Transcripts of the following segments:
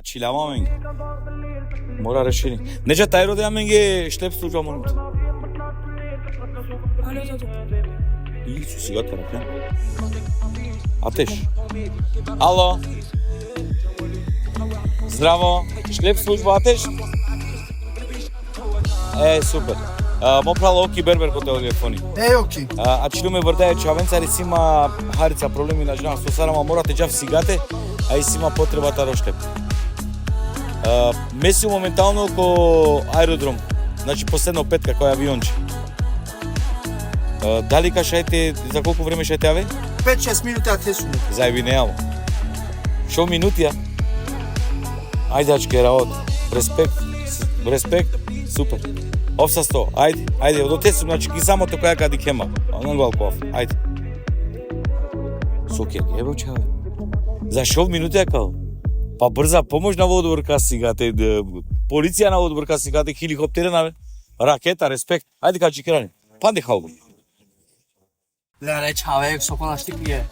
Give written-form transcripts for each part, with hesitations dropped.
Чилама менге. Мора решени. Нече тај роде менге шлеп служба монут. Исус сега таракен. Атеш. Ало. Здраво. Шлеп служба Атеш. Супер. Мо прало оки бербер ко телефони. Оки. А чилуме врдај чавенцари сима харица проблеми на жена со сарама морате џав сигате, а и сима потребата роштеп. Меси моментално око аеродром, значи последно петка кој авионче. Дали кашајте, за колку време шајте аве? 5-6 минути а тесуне. Зајби неамо. Шо минутија? Ајде ачке работ. Респект, супер. Овса 100, ајде, одотесу, значи ки само тока кади кема. Анголков, ајде. Сокер, ебо чаве. За шо минутија као? Па брза помош на водобрка сигате, полиција на водобрка сигате, хеликоптери на ракета, респект. Ајде качи крани. Панде халго. Леле чавек соко на штипие.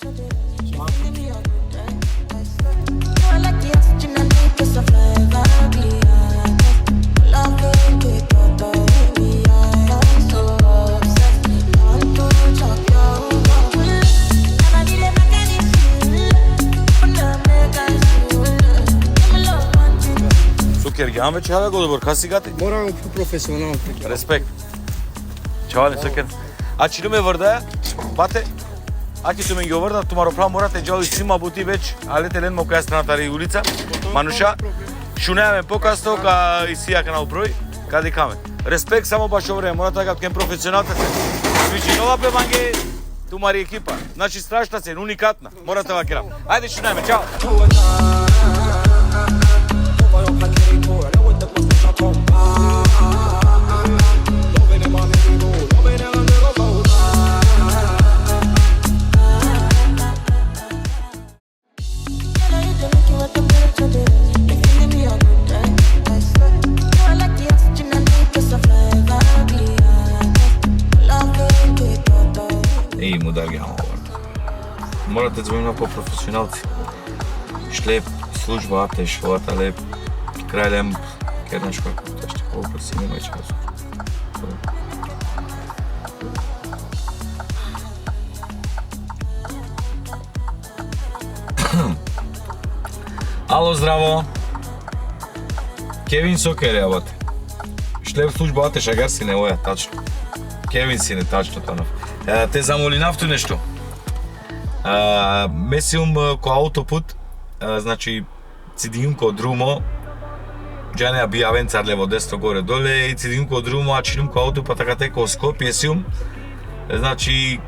Сукер ги аме чаве го добро касигате. Морам професионално. Респект. Чавале сукер. А чилуме врдаја? Бате. Аки су ме ги оврда, тумаро прав морате джали сима бути веќе, але телен мо кај страната ри улица. Мануша. Шунеаме покасно ка и сија канал број, каде каме. Респект само баш овре, морате да кен професионалците. Свичи нова певанге, тумари екипа. Значи страшна се, уникатна. Морате да керам. Ајде шунеаме, чао. Мудаги морате да звоним по професионалци. Шлеп, служба, Атеш, леп, крајлем, кернеш како теште, колку си нема час. Ало, здраво. Кевин Сокер е бате. Шлеп, служба, Атеш, агар си не оја, тачно. Кевин си не тачно танов. Те замоли нафту нешто. Месиум ко аутопут, значи цидиум ко друмо, джанеа би авенцар лево десно горе доле и цидиум ко друмо, а чинум ко аутопа така те ко Скопје сиум, значи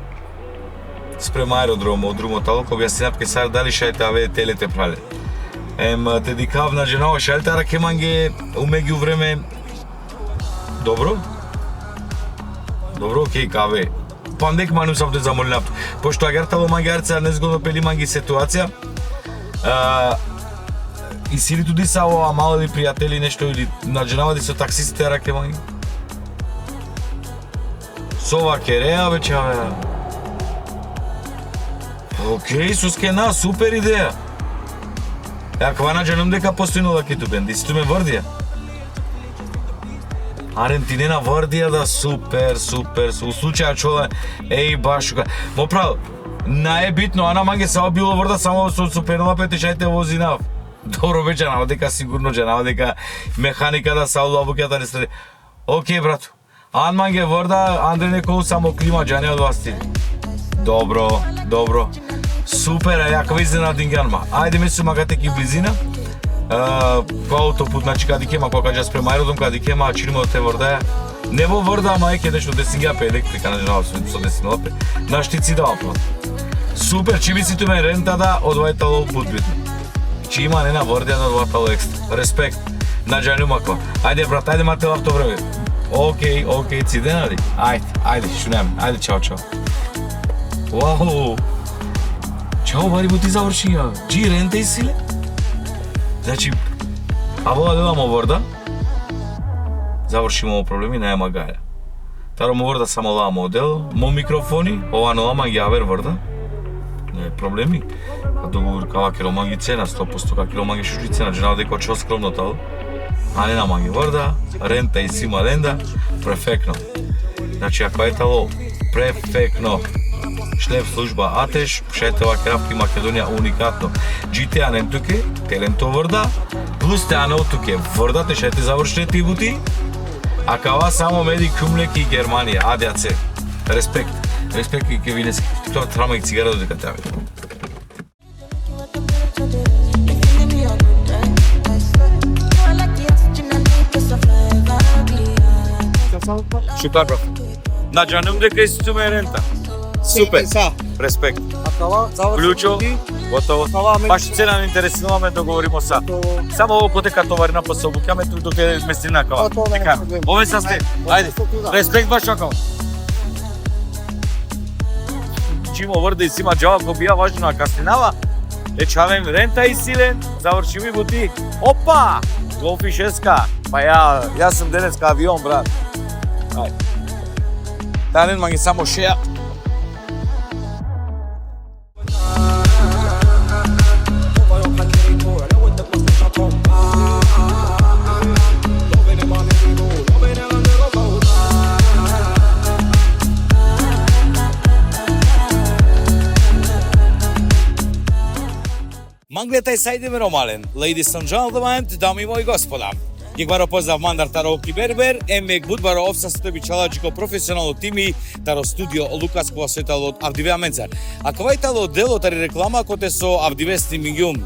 спрема аеродром од друмо талко би јас ке сар дали шајте аве телете прале. Те дикав на женава шајтара кеманге умеги време. Добро? Добро, окей, каве. Пандек ману сам те замоли нафту. Пошто агартало мангарца незгодно пели манги ситуација. И сили туди са ова мали пријатели нешто или наџенава да се таксистите раке манги. Сова кереа веќе аве. Окей, сускена, супер идеја. Ја ква наџенам дека постојно ки ту бенди, си ту ме врдија. Арентинена врдија да супер, у случаја чове, баш, мо право, најбитно, ана манге само било врда, само со супенова петишајте вози нав. Добро бе, джанава дека сигурно, джанава дека механика да са лабукјата не следи. Окей, брато, ан манге врда, Андре некој само клима, джане од вас ти. Добро, Супер, а јака изненаден ганма. Ајде ми сумагате ки близина. Кога аутопут, значи каде кема, кога кажа спрема аеродом, каде кема, чириме од те Врдаја. Не во Врда, ама еќе нешто десингапе електрика, не знам со десингапе. На штици да оплат. Супер, чи си туме рентада од вајтало путбитно. Чи има не на Врдја на вајтало екстра. Респект. На Джајну Маква. Ајде брат, ајде мате лавто време. Океј, циденади. Ајде, шунем. Ајде, чао. Вау. Чао, бари бути заврши ја. Чи рента и силе? Значи, а вола деламо Врда. Завршимо проблеми, нема гаја. Таро Врда само ламо одел, мо микрофони, ова но лама јавер Врда. Не проблеми. А договор кава киломанги цена, 100% ка киломанги шуши цена, дженал деко чо скромно тал. А не наманги Врда, рента и сима ленда, префектно. Значи, ако е тало, префектно. Шлеп служба Атеш, шетела крафки Македонија уникатно. GTA нем туке, теленто Врда, плюс теано туке. Врда те шете завршне ти бути, а кава само меди кумлеки Германија, АДАЦ. Респект и ке винески. Тоа трама и цигара додека тебе. Шукар, брат. На джанум дека истуме рента. Супер. Респект. Клучо, готово. Баш цена не интересуваме, договоримо са. Само ово котека товарина по собукаме тук до те местина кава. Така. Ове са сте. Ајде. Респект баш акал. Чимо Врда и сима джава ко бија важно на кастинава. Чавем рента и силен, завршими бути. Опа! Голфишеска. Па јас сум денеска авион, брат. Ајде. Танен манги само шеја. Манглета и сајдеме ромален. Ladies and gentlemen, дами мои господа. Ги баро поздрав мандар таро Кибербер, емек будбаро овса стоби чалачико професионално тими таро студио Лукас кога сетало од Авдивеа Менцар. А кавајтало дело тари реклама коте со Авдиве стримингјум.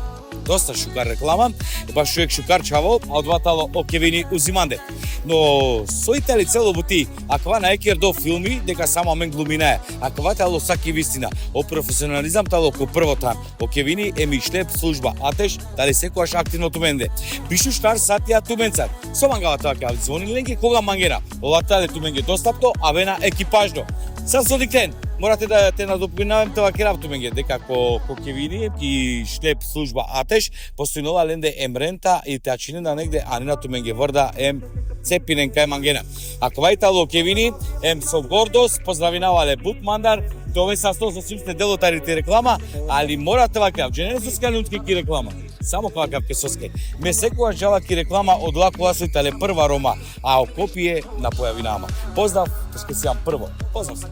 Доста шукар реклама, баш човек шукар чаво, а одватало окевини узиманде. Но соитали цело бути, а кава најкер до филми, дека само мен глуминае, а кава тало саки вистина, о професионализам тало ко првотан, окевини еми шлеп служба Атеш, дали секојаш активно туменде. Бишу штар сатија туменцар, со мангава така, звони ленке кога мангена, олатале туменге достапто, а вена екипажно. Са содиктен, морате да те надопинавам тоа керавтуменге, дека ко кевини и шлеп служба Атеш, постојнова ленде емрента и теачинена негде, а не на туменге Врда цепинен кај мангена. Ако вајтало кевини, со гордост, поздравинавале Бут Мандар, тоа са сто со симсте делотарите реклама, али морате вака, не со скалунски ки реклама. Само кога ке соскај. Ме секоја жала ки реклама од лако асојтале прва рома, а о копие на појавинама. Поздрав, ке си јам прво. Поздрав се.